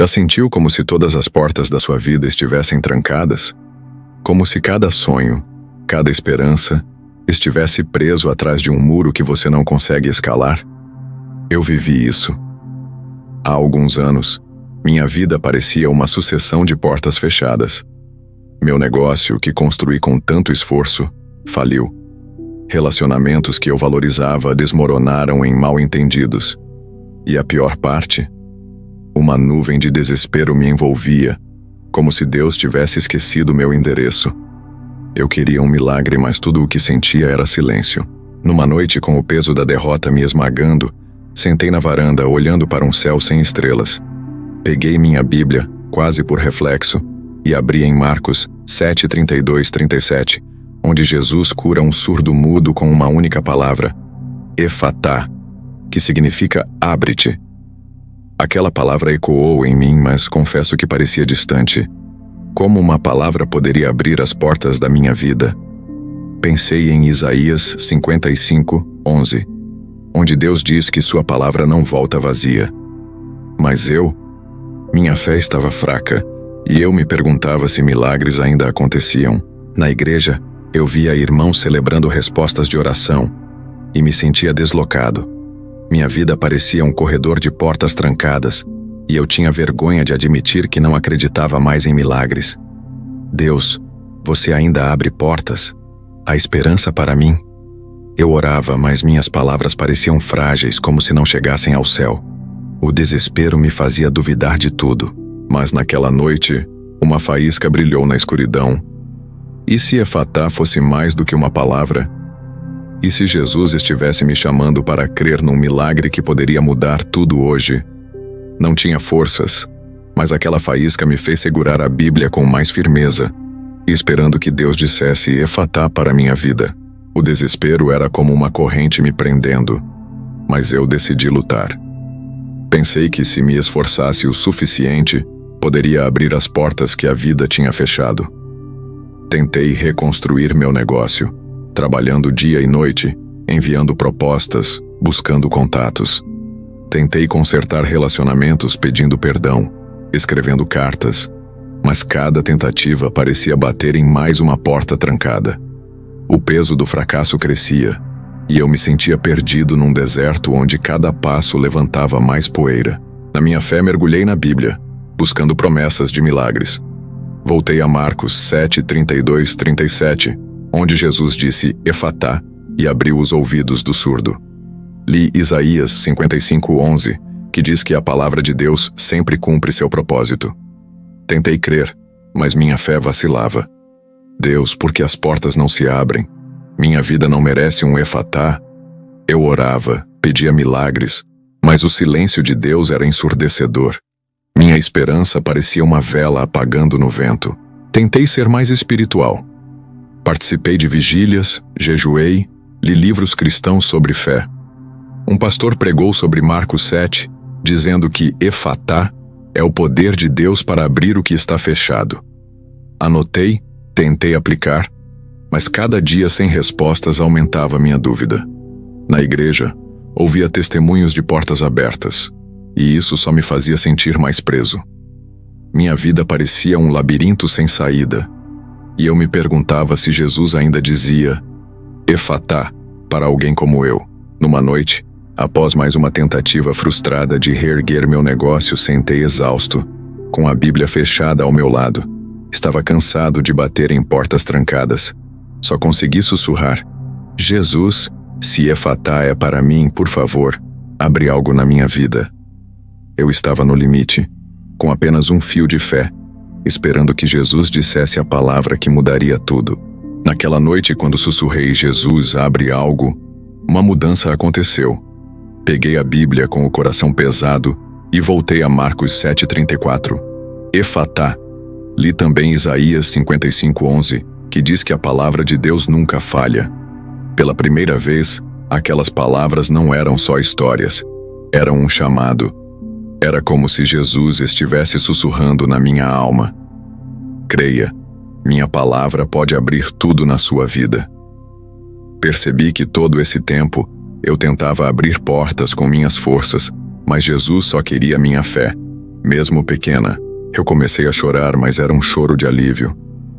Já sentiu como se todas as portas da sua vida estivessem trancadas? Como se cada sonho, cada esperança, estivesse preso atrás de um muro que você não consegue escalar? Eu vivi isso. Há alguns anos, minha vida parecia uma sucessão de portas fechadas. Meu negócio, que construí com tanto esforço, faliu. Relacionamentos que eu valorizava desmoronaram em mal-entendidos. E a pior parte? Uma nuvem de desespero me envolvia, como se Deus tivesse esquecido meu endereço. Eu queria um milagre, mas tudo o que sentia era silêncio. Numa noite, com o peso da derrota me esmagando, sentei na varanda, olhando para um céu sem estrelas. Peguei minha Bíblia, quase por reflexo, e abri em Marcos 7:32-37, onde Jesus cura um surdo mudo com uma única palavra, Efatá, que significa abre-te. Aquela palavra ecoou em mim, mas confesso que parecia distante. Como uma palavra poderia abrir as portas da minha vida? Pensei em Isaías 55:11, onde Deus diz que sua palavra não volta vazia. Mas minha fé estava fraca, e eu me perguntava se milagres ainda aconteciam. Na igreja, eu via irmãos celebrando respostas de oração, e me sentia deslocado. Minha vida parecia um corredor de portas trancadas, e eu tinha vergonha de admitir que não acreditava mais em milagres. Deus, você ainda abre portas? Há esperança para mim? Eu orava, mas minhas palavras pareciam frágeis, como se não chegassem ao céu. O desespero me fazia duvidar de tudo, mas naquela noite, uma faísca brilhou na escuridão. E se Efatá fosse mais do que uma palavra? E se Jesus estivesse me chamando para crer num milagre que poderia mudar tudo hoje? Não tinha forças, mas aquela faísca me fez segurar a Bíblia com mais firmeza, esperando que Deus dissesse Efatá para minha vida. O desespero era como uma corrente me prendendo, mas eu decidi lutar. Pensei que se me esforçasse o suficiente, poderia abrir as portas que a vida tinha fechado. Tentei reconstruir meu negócio, trabalhando dia e noite, enviando propostas, buscando contatos. Tentei consertar relacionamentos pedindo perdão, escrevendo cartas, mas cada tentativa parecia bater em mais uma porta trancada. O peso do fracasso crescia, e eu me sentia perdido num deserto onde cada passo levantava mais poeira. Na minha fé mergulhei na Bíblia, buscando promessas de milagres. Voltei a Marcos 7:32-37, onde Jesus disse Efatá e abriu os ouvidos do surdo. Li Isaías 55:11, que diz que a palavra de Deus sempre cumpre seu propósito. Tentei crer, mas minha fé vacilava. Deus, por que as portas não se abrem? Minha vida não merece um Efatá? Eu orava, pedia milagres, mas o silêncio de Deus era ensurdecedor. Minha esperança parecia uma vela apagando no vento. Tentei ser mais espiritual. Participei de vigílias, jejuei, li livros cristãos sobre fé. Um pastor pregou sobre Marcos 7, dizendo que Efatá é o poder de Deus para abrir o que está fechado. Anotei, tentei aplicar, mas cada dia sem respostas aumentava minha dúvida. Na igreja, ouvia testemunhos de portas abertas, e isso só me fazia sentir mais preso. Minha vida parecia um labirinto sem saída, e eu me perguntava se Jesus ainda dizia Efatá para alguém como eu. Numa noite, após mais uma tentativa frustrada de reerguer meu negócio, sentei exausto, com a Bíblia fechada ao meu lado. Estava cansado de bater em portas trancadas. Só consegui sussurrar: Jesus, se Efatá é para mim, por favor, abre algo na minha vida. Eu estava no limite, com apenas um fio de fé, esperando que Jesus dissesse a palavra que mudaria tudo. Naquela noite, quando sussurrei Jesus, abre algo, uma mudança aconteceu. Peguei a Bíblia com o coração pesado e voltei a Marcos 7:34. Efatá. Li também Isaías 55:11, que diz que a palavra de Deus nunca falha. Pela primeira vez, aquelas palavras não eram só histórias, eram um chamado. Era como se Jesus estivesse sussurrando na minha alma: creia, minha palavra pode abrir tudo na sua vida. Percebi que todo esse tempo eu tentava abrir portas com minhas forças, mas Jesus só queria minha fé. mesmo pequena. Eu comecei a chorar, mas era um choro de alívio.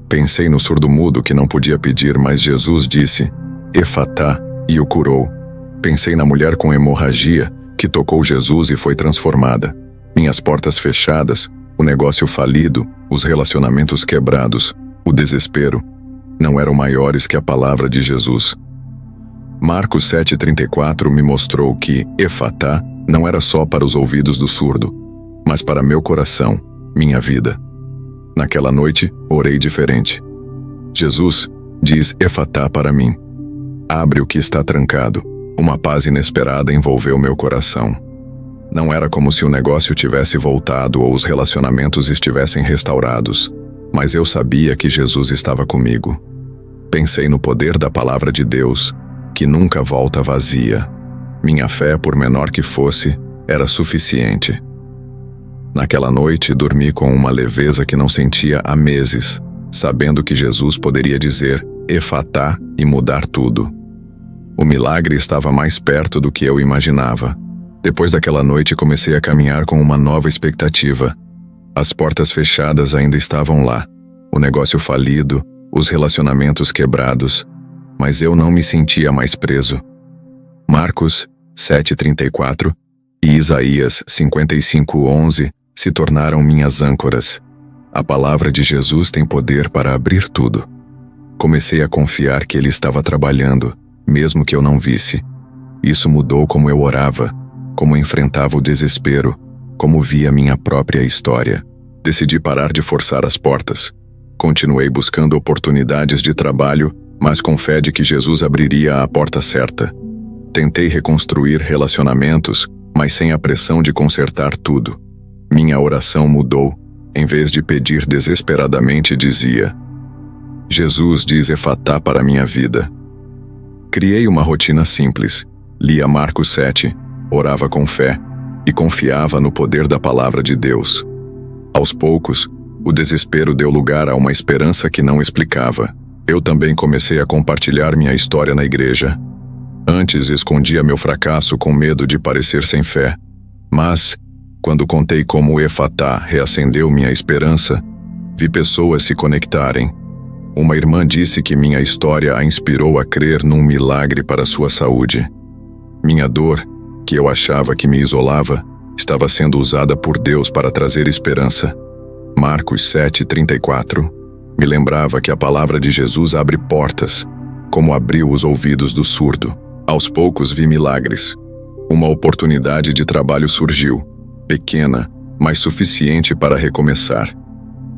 Pensei no surdo-mudo que não podia pedir, mas Jesus disse, Efatá, e o curou. Pensei na mulher com hemorragia, que tocou Jesus e foi transformada. Minhas portas fechadas, o negócio falido, os relacionamentos quebrados, o desespero, não eram maiores que a palavra de Jesus. Marcos 7,34 me mostrou que Efatá não era só para os ouvidos do surdo, mas para meu coração, minha vida. Naquela noite, orei diferente. Jesus diz Efatá para mim. Abre o que está trancado. Uma paz inesperada envolveu meu coração. Não era como se o negócio tivesse voltado ou os relacionamentos estivessem restaurados, mas eu sabia que Jesus estava comigo. Pensei no poder da palavra de Deus, que nunca volta vazia. Minha fé, por menor que fosse, era suficiente. Naquela noite, dormi com uma leveza que não sentia há meses, sabendo que Jesus poderia dizer Efatá e mudar tudo. O milagre estava mais perto do que eu imaginava. Depois daquela noite, comecei a caminhar com uma nova expectativa. As portas fechadas ainda estavam lá, o negócio falido, os relacionamentos quebrados, mas eu não me sentia mais preso. Marcos 7,34 e Isaías 55,11 se tornaram minhas âncoras. A palavra de Jesus tem poder para abrir tudo. Comecei a confiar que Ele estava trabalhando, mesmo que eu não visse. Isso mudou como eu orava, como enfrentava o desespero, como via minha própria história. Decidi parar de forçar as portas. Continuei buscando oportunidades de trabalho, mas com fé de que Jesus abriria a porta certa. Tentei reconstruir relacionamentos, mas sem a pressão de consertar tudo. Minha oração mudou. Em vez de pedir desesperadamente, dizia: Jesus diz Efatá para minha vida. Criei uma rotina simples. Lia Marcos 7, orava com fé e confiava no poder da palavra de Deus. Aos poucos, o desespero deu lugar a uma esperança que não explicava. Eu também comecei a compartilhar minha história na igreja. Antes escondia meu fracasso com medo de parecer sem fé. Mas, quando contei como Efatá reacendeu minha esperança, vi pessoas se conectarem. Uma irmã disse que minha história a inspirou a crer num milagre para sua saúde. Minha dor, que eu achava que me isolava, estava sendo usada por Deus para trazer esperança. Marcos 7,34 me lembrava que a palavra de Jesus abre portas, como abriu os ouvidos do surdo. Aos poucos vi milagres. Uma oportunidade de trabalho surgiu, pequena, mas suficiente para recomeçar.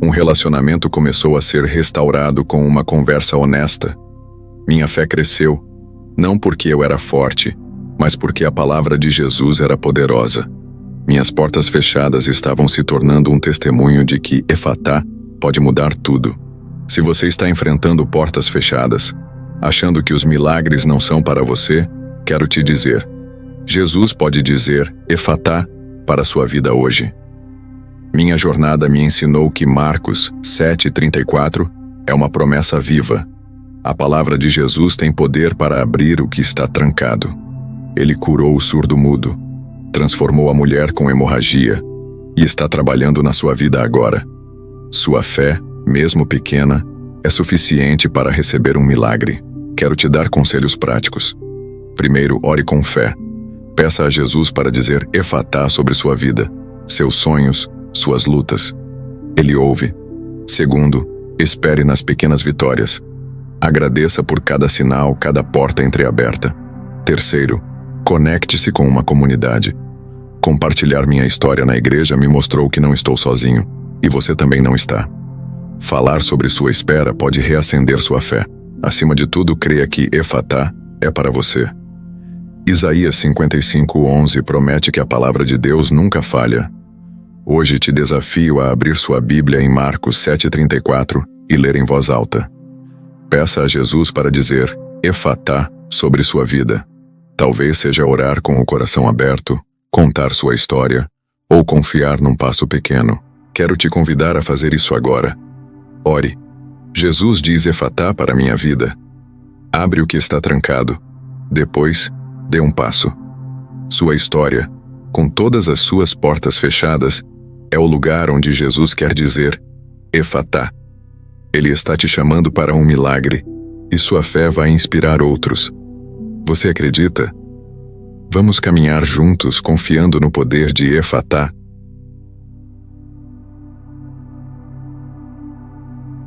Um relacionamento começou a ser restaurado com uma conversa honesta. Minha fé cresceu, não porque eu era forte, mas porque a palavra de Jesus era poderosa. Minhas portas fechadas estavam se tornando um testemunho de que Efatá pode mudar tudo. Se você está enfrentando portas fechadas, achando que os milagres não são para você, quero te dizer: Jesus pode dizer Efatá para a sua vida hoje. Minha jornada me ensinou que Marcos 7,34 é uma promessa viva. A palavra de Jesus tem poder para abrir o que está trancado. Ele curou o surdo-mudo, transformou a mulher com hemorragia e está trabalhando na sua vida agora. Sua fé, mesmo pequena, é suficiente para receber um milagre. Quero te dar conselhos práticos. Primeiro, ore com fé. Peça a Jesus para dizer Efatá sobre sua vida, seus sonhos, suas lutas. Ele ouve. Segundo, espere nas pequenas vitórias. Agradeça por cada sinal, cada porta entreaberta. Terceiro, conecte-se com uma comunidade. Compartilhar minha história na igreja me mostrou que não estou sozinho, e você também não está. Falar sobre sua espera pode reacender sua fé. Acima de tudo, creia que Efatá é para você. Isaías 55,11 promete que a palavra de Deus nunca falha. Hoje te desafio a abrir sua Bíblia em Marcos 7,34 e ler em voz alta. Peça a Jesus para dizer Efatá sobre sua vida. Talvez seja orar com o coração aberto, contar sua história, ou confiar num passo pequeno. Quero te convidar a fazer isso agora. Ore. Jesus diz Efatá para minha vida. Abre o que está trancado. Depois, dê um passo. Sua história, com todas as suas portas fechadas, É o lugar onde Jesus quer dizer Efatá. Ele está te chamando para um milagre, e sua fé vai inspirar outros. Você acredita? Vamos caminhar juntos confiando no poder de Efatá.